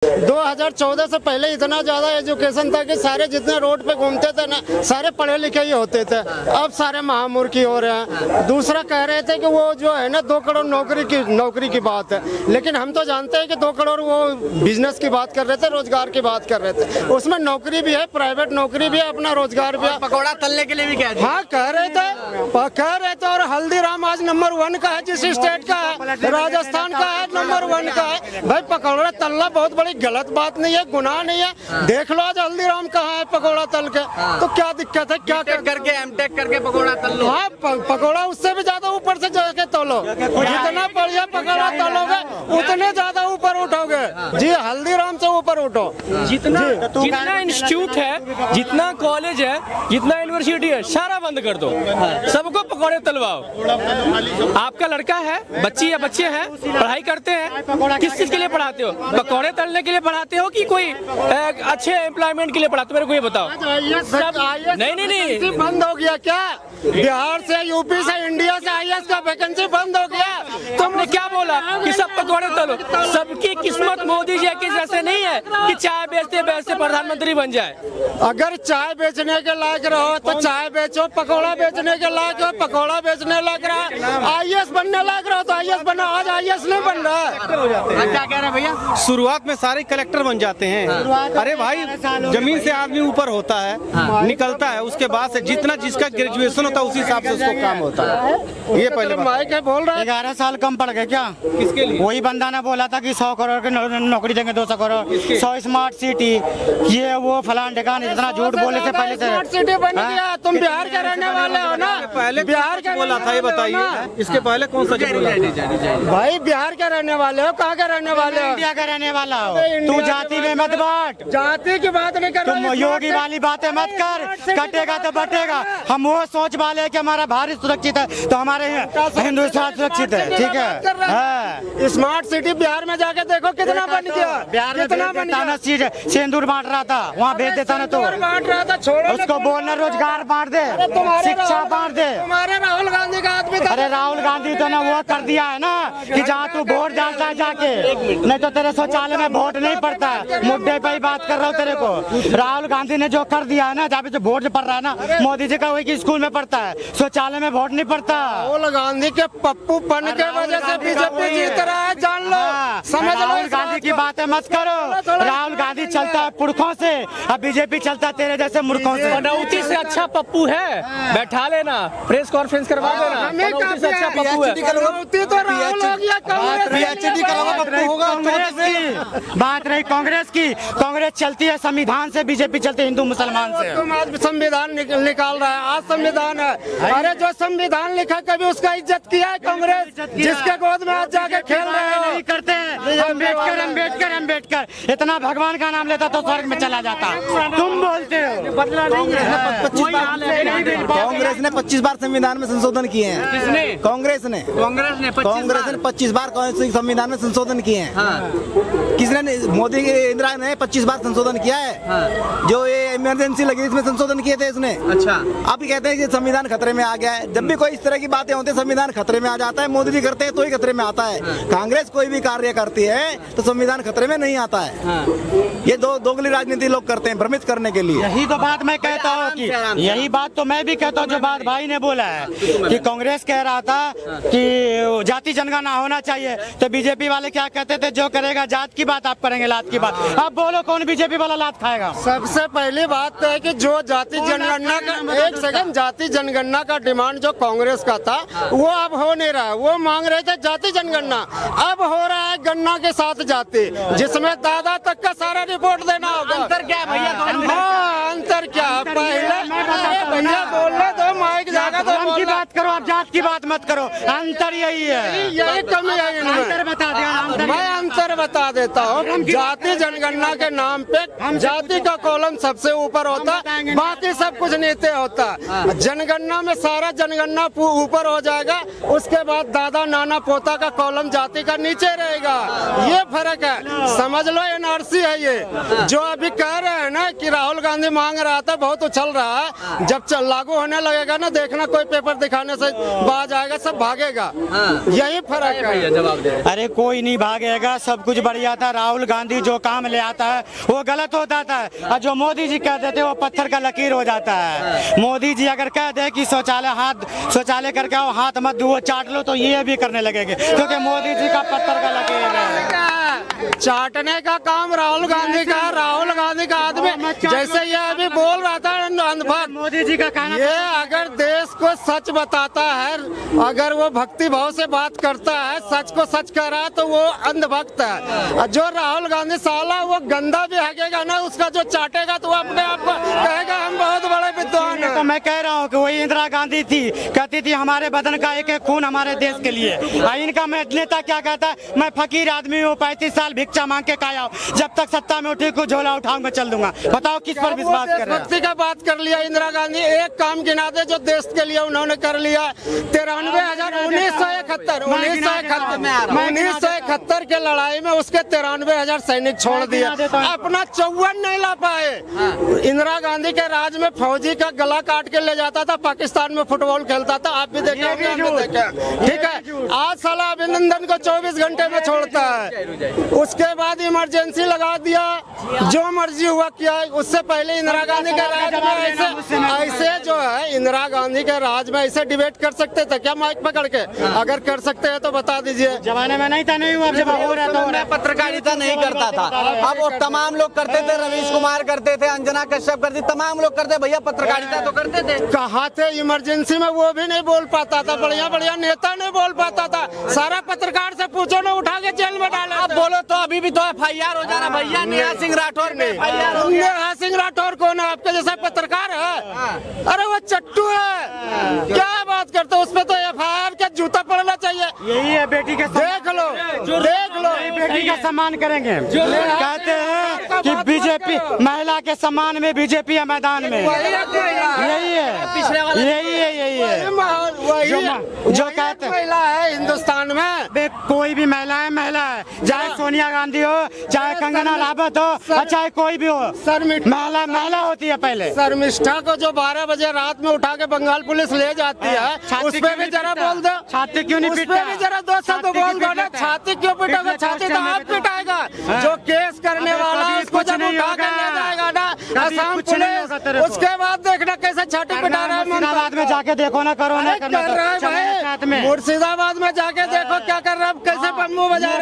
2014 से पहले इतना ज्यादा एजुकेशन था कि सारे जितने रोड पे घूमते थे ना सारे पढ़े लिखे ही होते थे। अब सारे महामूर्खी हो रहे हैं। दूसरा कह रहे थे कि वो जो है ना 2 करोड़ नौकरी की बात है, लेकिन हम तो जानते हैं कि 2 करोड़ वो बिजनेस की बात कर रहे थे, रोजगार की बात कर रहे थे। उसमें नौकरी भी है, प्राइवेट नौकरी भी है, अपना रोजगार भी है। पकौड़ा तलने के लिए भी कह हाँ कह रहे थे और हल्दीराम आज नंबर 1 का है, जिस स्टेट का है, राजस्थान का है, नंबर 1 का है। भाई पकौड़ा तलना बहुत बड़ी गलत बात नहीं है, गुनाह नहीं है। देख लो आज हल्दीराम कहाँ है पकौड़ा तल के, तो क्या दिक्कत है? क्या करके एमटेक करके पकौड़ा तल लो। हाँ पकौड़ा उससे भी ज्यादा ऊपर से जाके तलो, जितना बढ़िया पकौड़ा तलोगे उतने ज्यादा ऊपर उठोगे। जी हल्दीराम से ऊपर उठो। जितना इंस्टीट्यूट है, जितना कॉलेज है, जितना यूनिवर्सिटी है, सारा बंद कर दो, सबको पकौड़े तलवाओ। आपका लड़का है, बच्ची या बच्चे हैं, पढ़ाई करते हैं, किस चीज के लिए पढ़ाते हो? पकौड़े तलने के लिए पढ़ाते हो कि कोई अच्छे एम्प्लॉयमेंट के लिए पढ़ाते हो? मेरे को ये बताओ। नहीं बंद हो गया क्या? बिहार से, यूपी से, इंडिया से IAS का वैकेंसी बंद हो गया। तुमने क्या बोला कि सब पकौड़े तलो? सबकी किस्मत मोदी जी के जैसे नहीं है कि चाय बेचते बेचते प्रधानमंत्री बन जाए। अगर चाय बेचने के लायक रहो तो चाय बेचो, पकौड़ा बेचने के लायक हो पकौड़ा बेचने लग रहा, IAS बनने लायक रहो तो IAS बना। आज IAS नहीं बन रहा है। क्या कह रहे हैं भैया? शुरुआत में सारे कलेक्टर बन जाते हैं। अरे भाई जमीन से आदमी ऊपर होता है, निकलता है, उसके बाद से जितना जिसका ग्रेजुएशन होता है उसी हिसाब से उसको काम होता है। ये पहले माइक है बोल रहा है। 11 साल कम पड़ गए क्या? किसके लिए? वही बंदा ने बोला था कि 100 करोड़ की नौकरी देंगे, 200 करोड़, 100 स्मार्ट सिटी, ये वो फलान ठिकान, इतना झूठ बोले से पहले से। स्मार्ट सिटी बन गया। तुम बिहार के रहने वाले हो ना? पहले बिहार का बोला था, ये बताइए इसके पहले कौन सा बोला? भाई बिहार के रहने वाले हो, कहाँ के रहने वाले हो? इंडिया का रहने वाला हो। तू जाति में मत बांट, जाति की बात नहीं कर तुम योगी वाली बातें मत कर। कटेगा तो बटेगा। हम वो सोच वाले हैं कि हमारा भारत सुरक्षित है तो हमारे हिंदुस्तान सुरक्षित है। ठीक है। स्मार्ट सिटी बिहार में जाके देखो कितना बन गया। बिहार में कितना बन गया? सिंदूर बांट रहा था, वहाँ भेज देता ना तो बांट रहा था। छोड़ो उसको बोलना रोजगार बांट दे, शिक्षा बांट दे। तुम्हारे राहुल गांधी का आदमी था। अरे राहुल गांधी तो ना वो कर दिया है ना कि जहाँ तू वोट डालता है जाके, नहीं तो तेरे शौचालय में वोट नहीं पड़ता है। मुद्दे पे ही बात कर रहा हूँ तेरे को। राहुल गांधी ने जो कर दिया है ना, जहाँ पे जो वोट पड़ रहा है ना, मोदी जी का वही की स्कूल में पड़ता है, शौचालय में वोट नहीं पड़ता। राहुल गांधी के पप्पू पन के वजह से बीजेपी जीत रहा है, जान लो, समझ लो। राहुल गांधी की बातें मत करो। राहुल गांधी चलता है पुरखों से, अब बीजेपी चलता है तेरे जैसे मूर्खों से। पनौती से अच्छा पप्पू है, बैठा लेना, प्रेस कॉन्फ्रेंस करवा देना। पनौती से अच्छा पप्पू है। बात रही कांग्रेस की, कांग्रेस चलती है संविधान से, बीजेपी चलती है हिंदू मुसलमान से। तुम आज संविधान निकाल रहा है, आज संविधान है। अरे जो संविधान लिखा कभी उसका इज्जत किया है कांग्रेस? जिसके गोद में आज जाके खेल रहे हो। नहीं करते हैं। अम्बेडकर अम्बेडकर अम्बेडकर, इतना भगवान का नाम लेता तो स्वर्ग में चला जाता। तुम बोलते हो बदला नहीं है। 25 ने 25 बार संविधान में संशोधन किए हैं। किसने? कांग्रेस ने 25 बार संविधान में संशोधन किए हैं। किसने? मोदी इंदिरा ने 25 बार संशोधन किया है। जो ये इमरजेंसी लगी इसमें संशोधन किए थे इसने। अच्छा, आप कहते हैं कि संविधान खतरे में आ गया है। जब भी कोई इस तरह की बातें होती है संविधान खतरे में आ जाता है। मोदी जी करते हैं तो ही खतरे में आता है। कांग्रेस कोई भी कार्य करती है तो संविधान खतरे में नहीं आता है। ये दोगली राजनीति लोग करते हैं भ्रमित करने के लिए। यही तो बात मैं कहता हूँ कि यही बात तो मैं भी कहता हूँ जो बात भाई ने बोला है कि कांग्रेस कह रहा था कि जाति जनगणना होना चाहिए, तो बीजेपी वाले क्या कहते थे, जो करेगा जात की बात आप करेंगे लात की बात। अब बोलो कौन बीजेपी वाला लात खाएगा? सबसे पहली बात है कि जो जाति जनगणना का, एक सेकंड, जाति जनगणना का डिमांड जो कांग्रेस का था वो अब हो नहीं रहा है। वो मांग रहे थे जाति जनगणना, अब हो रहा है गन्ना के साथ जाति, जिसमें दादा तक का सारा रिपोर्ट देना होगा। अंतर क्या है भैया? हाँ अंतर क्या? पहले भैया बोलने दो, माइक जाएगा तो की बात करो, आप जात की बात मत करो। अंतर यही है, यही कमी है इनमें। अंतर बता दे। मैं अंतर बता देता हूँ। जाति जनगणना के नाम पे जाति का कॉलम सबसे ऊपर होता, बाकी सब कुछ नीचे होता। जनगणना में सारा जनगणना ऊपर हो जाएगा, उसके बाद दादा नाना पोता का कॉलम जाति का नीचे रहेगा। ये फर्क है, समझ लो। NRC है ये जो अभी कह रहे हैं ना कि राहुल गांधी मांग रहा था, बहुत उछल रहा है। जब लागू होने लगेगा ना, देखना कोई पेपर दिखाने से बाज जाएगा, सब भागेगा। यही फर्क है। जवाब दे। अरे कोई नहीं भागेगा, सब कुछ बढ़िया था। राहुल गांधी जो काम ले आता है वो गलत हो जाता है, और जो मोदी जी कह देते हैं वो पत्थर का लकीर हो जाता है। मोदी जी अगर कह दे कि शौचालय करके आओ, हाथ मत धो, चाट लो, तो ये भी करने लगेंगे, क्योंकि मोदी जी का पत्थर का लकीर है। चाटने का काम राहुल गांधी का। राहुल गांधी का आदमी जैसे ये अभी बोल रहा था अंधभक्त, मोदी जी का कहना ये अगर देश को सच बताता है, अगर वो भक्ति भाव से बात करता है, सच को सच कह रहा है, तो वो अंधभक्त है। और जो राहुल गांधी साला वो गंदा भी हगेगा ना, उसका जो चाटेगा तो वो अपने आप को कहेगा हम बहुत बड़े विद्वान हैं। तो मैं कह रहा हूँ कि वही इंदिरा गांधी थी, कहती थी हमारे बदन का एक एक खून हमारे देश के लिए। इनका नेता क्या कहता है, मैं फकीर आदमी हूँ, 35 साल भिक्षा मांग के खाया हूँ, जब तक सत्ता में उठी को झोला उठाऊंगा चल दूंगा। बताओ किस पर विश्वास कर रहे हैं? भक्ति का बात कर लिया इंदिरा गांधी, एक काम गिना दे जो देश के लिए उन्होंने कर लिया। 1971 के लड़ाई में उसके 93,000 सैनिक छोड़ दिए, अपना 54 नहीं ला पाए। इंदिरा गांधी के राज में फौजी का गला काट के ले जाता था, पाकिस्तान में फुटबॉल खेलता था, आप भी देखे होंगे, हम भी देखे। ठीक है, आज साला अभिनंदन को 24 घंटे में छोड़ता है, उसके बाद इमरजेंसी लगा दिया, जो मर्जी हुआ किया। उससे पहले इंदिरा गांधी के राज में ऐसे जो है, इंदिरा गांधी के राज में ऐसे डिबेट कर सकते थे क्या माइक पकड़ के? अगर कर सकते हैं तो बता दीजिए। जमाने में नहीं था, नहीं हुआ, जब हो रहा था। मैं पत्रकारिता नहीं करता था, अब वो तमाम लोग करते थे, रवीश कुमार करते थे, अंजना कश्यप करती, तमाम लोग करते। भैया पत्रकारिता तो करते थे। कहा थे इमरजेंसी में वो भी नहीं बोल पाता था, बढ़िया बढ़िया नेता नहीं बोल पाता था। सारा पत्रकार से पूछो ना, उठा के जेल में डाला। आप बोलो तो अभी भी तो FIR हो जाना भैया। नेहा सिंह राठौर ने FIR हो गया। नेहा सिंह राठौर कौन है? आपके जैसा पत्रकार है? अरे वो चट्टू है, क्या बात करते हो? उसपे तो FIR का जूता पड़ना चाहिए। यही है बेटी के देख लो, देख लो, बेटी का सम्मान करेंगे। कहते हैं कि बीजेपी महिला के सम्मान में बीजेपी है मैदान में। यही है जो कहते हैं महिला है हिंदुस्तान में। कोई भी महिला है, चाहे सोनिया गांधी हो, चाहे कंगना रनावत हो, और चाहे कोई भी हो, महिला होती है पहले। शर्मिष्ठा को जो 12 बजे रात में उठा के बंगाल पुलिस ले जाती है, उस पे भी जरा बोल दो, छाती क्यों नहीं पीटा? भी जरा 2 शब्द बोल दो ना, छाती क्यों पिटागा? छाती तो आप पिटाएगा, जो केस करने वाला उसको जब उठा के ले जाएगा ना असम पुलिस, उसके बाद देखना कैसे छाती पिटा रहा है। मुर्शिदाबाद में जाके देखो ना, करो ना, कर रहा है भाई, मुर्शिदाबाद में जाके देखो क्या कर रहा है, कैसे बम्बू बजा रहा है।